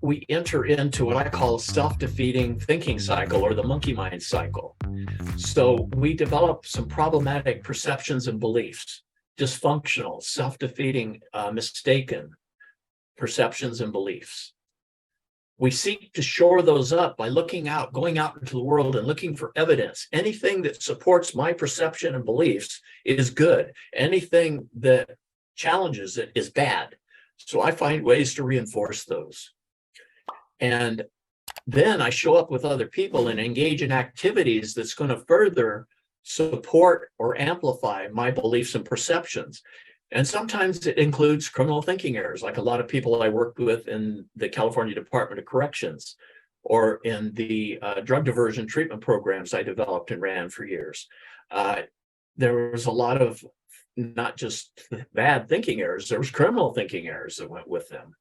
we enter into what I call a self-defeating thinking cycle, or the monkey mind cycle. So we develop some problematic perceptions and beliefs, dysfunctional, self-defeating, mistaken perceptions and beliefs. We seek to shore those up by going out into the world and looking for evidence. Anything that supports my perception and beliefs is good. Anything that challenges it is bad. So I find ways to reinforce those. And then I show up with other people and engage in activities that's going to further support or amplify my beliefs and perceptions. And sometimes it includes criminal thinking errors, like a lot of people I worked with in the California Department of Corrections, or in the drug diversion treatment programs I developed and ran for years. There was a lot of not just bad thinking errors, there was criminal thinking errors that went with them.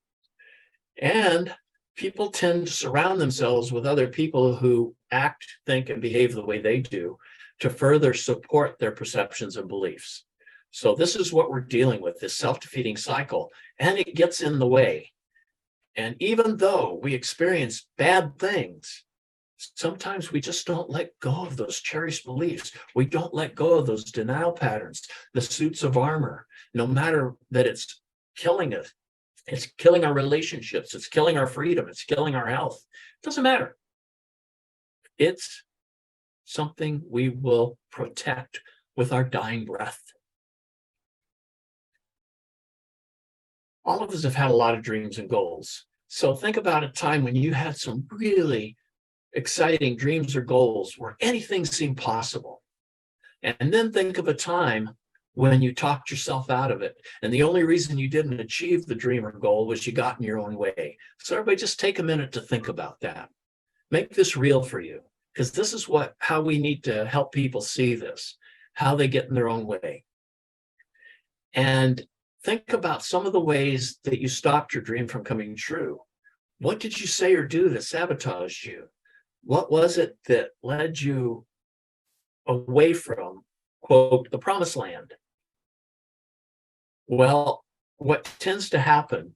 And people tend to surround themselves with other people who act, think, and behave the way they do to further support their perceptions and beliefs. So this is what we're dealing with, this self-defeating cycle, and it gets in the way. And even though we experience bad things, sometimes we just don't let go of those cherished beliefs. We don't let go of those denial patterns, the suits of armor, no matter that it's killing us. It's killing our relationships. It's killing our freedom. It's killing our health. It doesn't matter. It's something we will protect with our dying breath. All of us have had a lot of dreams and goals. So think about a time when you had some really exciting dreams or goals where anything seemed possible. And then think of a time when you talked yourself out of it. And the only reason you didn't achieve the dream or goal was you got in your own way. So everybody just take a minute to think about that. Make this real for you, because this is how we need to help people see this, how they get in their own way. And think about some of the ways that you stopped your dream from coming true. What did you say or do that sabotaged you? What was it that led you away from, quote, the promised land? Well, what tends to happen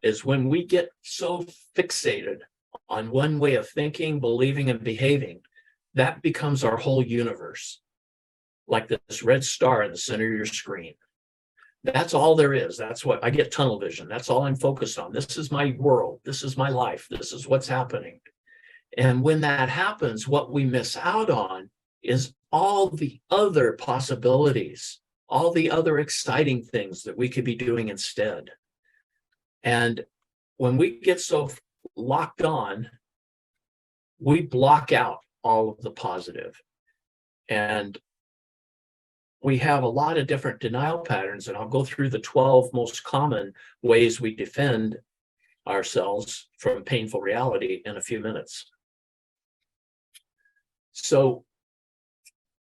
is when we get so fixated on one way of thinking, believing, and behaving, that becomes our whole universe, like this red star in the center of your screen. That's all there is. That's what I get, tunnel vision. That's all I'm focused on. This is my world. This is my life. This is what's happening. And when that happens, what we miss out on is all the other possibilities, all the other exciting things that we could be doing instead. And when we get so locked on, we block out all of the positive. And we have a lot of different denial patterns, and I'll go through the 12 most common ways we defend ourselves from painful reality in a few minutes. So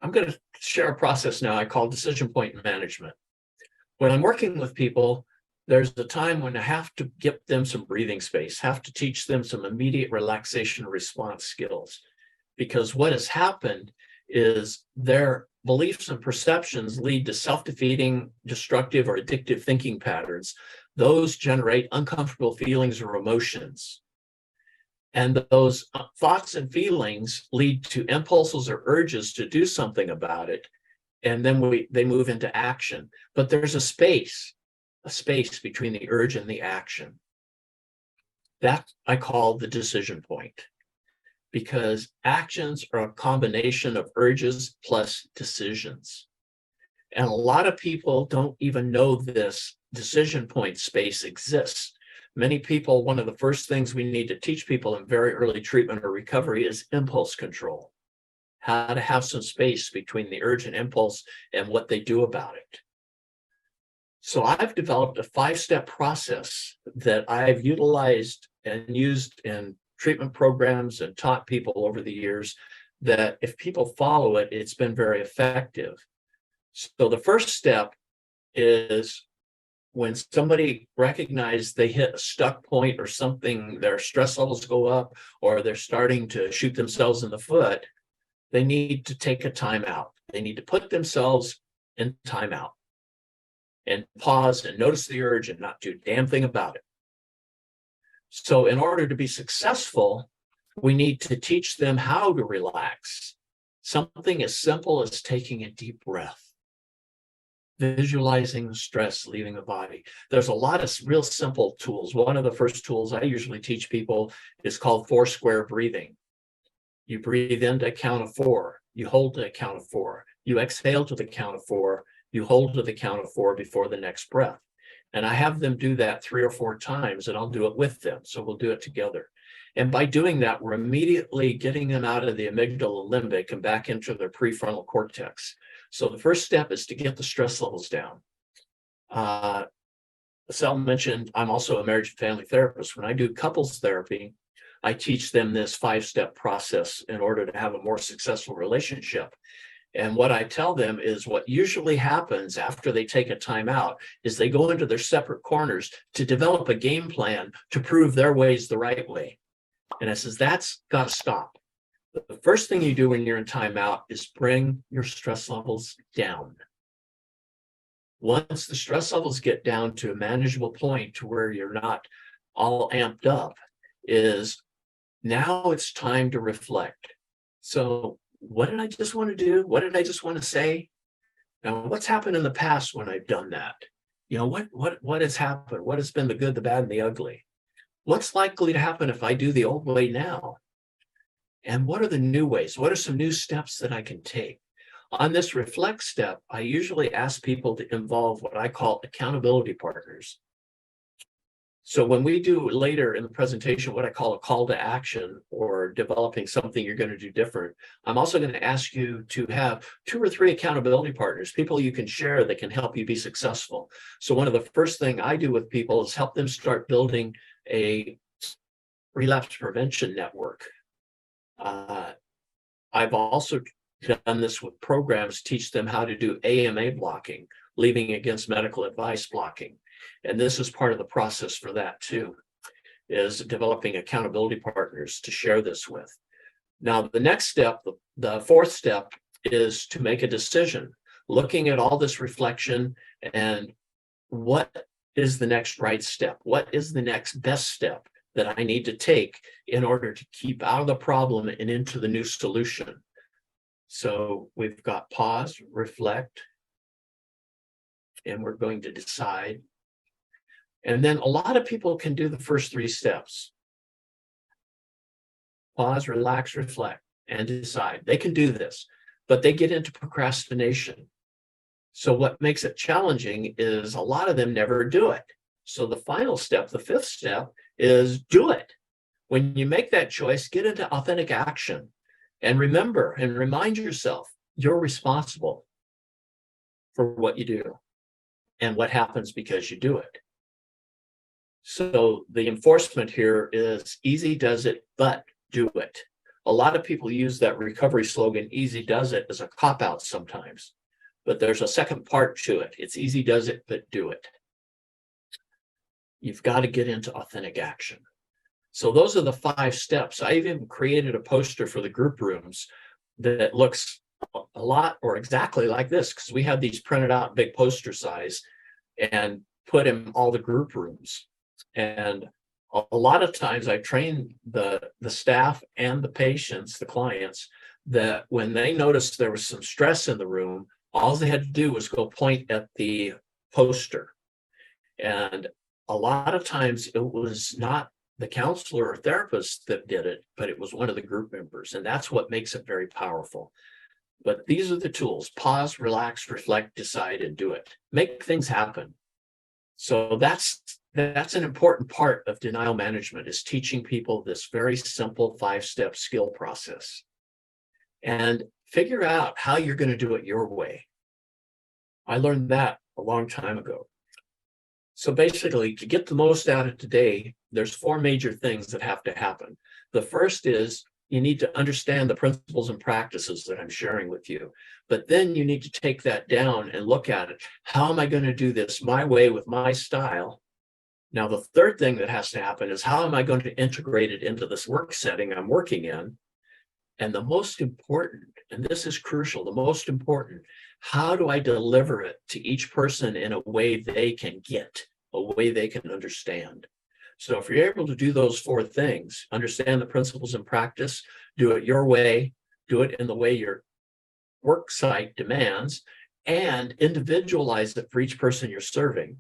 I'm going to share a process now I call decision point management. When I'm working with people, there's a time when I have to give them some breathing space, have to teach them some immediate relaxation response skills, because what has happened is their beliefs and perceptions lead to self-defeating, destructive, or addictive thinking patterns. Those generate uncomfortable feelings or emotions. And those thoughts and feelings lead to impulses or urges to do something about it. And then they move into action. But there's a space between the urge and the action. That I call the decision point, because actions are a combination of urges plus decisions. And a lot of people don't even know this decision point space exists. Many people, one of the first things we need to teach people in very early treatment or recovery is impulse control, how to have some space between the urge and impulse and what they do about it. So I've developed a 5-step process that I've utilized and used in treatment programs and taught people over the years, that if people follow it, it's been very effective. So the first step is when somebody recognizes they hit a stuck point or something, their stress levels go up, or they're starting to shoot themselves in the foot, they need to take a timeout. They need to put themselves in timeout and pause and notice the urge and not do a damn thing about it. So in order to be successful, we need to teach them how to relax. Something as simple as taking a deep breath, visualizing the stress leaving the body. There's a lot of real simple tools. One of the first tools I usually teach people is called 4-square breathing. You breathe in to the count of 4, you hold to the count of 4, you exhale to the count of 4, you hold to the count of 4 before the next breath. And I have them do that 3 or 4 times, and I'll do it with them. So we'll do it together. And by doing that, we're immediately getting them out of the amygdala limbic and back into their prefrontal cortex. So the first step is to get the stress levels down. Sal mentioned I'm also a marriage and family therapist. When I do couples therapy, I teach them this 5-step process in order to have a more successful relationship. And what I tell them is what usually happens after they take a time out is they go into their separate corners to develop a game plan to prove their way is the right way. And I says, that's got to stop. The first thing you do when you're in timeout is bring your stress levels down. Once the stress levels get down to a manageable point to where you're not all amped up, is now it's time to reflect. So what did I just want to do? What did I just want to say? Now, what's happened in the past when I've done that? You know, what has happened? What has been the good, the bad, and the ugly? What's likely to happen if I do the old way now? And what are the new ways? What are some new steps that I can take? On this reflect step, I usually ask people to involve what I call accountability partners. So when we do later in the presentation, what I call a call to action or developing something you're going to do different, I'm also going to ask you to have 2 or 3 accountability partners, people you can share that can help you be successful. So one of the first thing I do with people is help them start building a relapse prevention network. I've also done this with programs, teach them how to do AMA blocking, leaving against medical advice blocking. And this is part of the process for that too, is developing accountability partners to share this with. Now, the next step, the 4th step, is to make a decision, looking at all this reflection and what is the next right step? What is the next best step that I need to take in order to keep out of the problem and into the new solution? So we've got pause, reflect, and we're going to decide. And then a lot of people can do the first 3 steps. Pause, relax, reflect, and decide. They can do this, but they get into procrastination. So what makes it challenging is a lot of them never do it. So the final step, the 5th step, is do it. When you make that choice, get into authentic action. And remember and remind yourself, you're responsible for what you do and what happens because you do it. So the enforcement here is easy does it, but do it. A lot of people use that recovery slogan, easy does it, as a cop-out sometimes. But there's a second part to it. It's easy does it, but do it. You've got to get into authentic action. So those are the 5 steps. I even created a poster for the group rooms that looks a lot or exactly like this, because we have these printed out big poster size and put in all the group rooms. And a lot of times I train the staff and the patients, the clients, that when they noticed there was some stress in the room, all they had to do was go point at the poster. And a lot of times it was not the counselor or therapist that did it, but it was one of the group members. And that's what makes it very powerful. But these are the tools: pause, relax, reflect, decide, and do it. Make things happen. So that's an important part of denial management, is teaching people this very simple 5-step skill process. And figure out how you're going to do it your way. I learned that a long time ago. So basically, to get the most out of today, there's 4 major things that have to happen. The first is you need to understand the principles and practices that I'm sharing with you. But then you need to take that down and look at it. How am I going to do this my way with my style? Now, the third thing that has to happen is how am I going to integrate it into this work setting I'm working in? And the most important, and this is crucial, the most important, how do I deliver it to each person in a way they can get, a way they can understand? So if you're able to do those four things, understand the principles in practice, do it your way, do it in the way your work site demands, and individualize it for each person you're serving,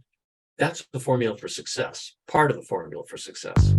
that's the formula for success, part of the formula for success.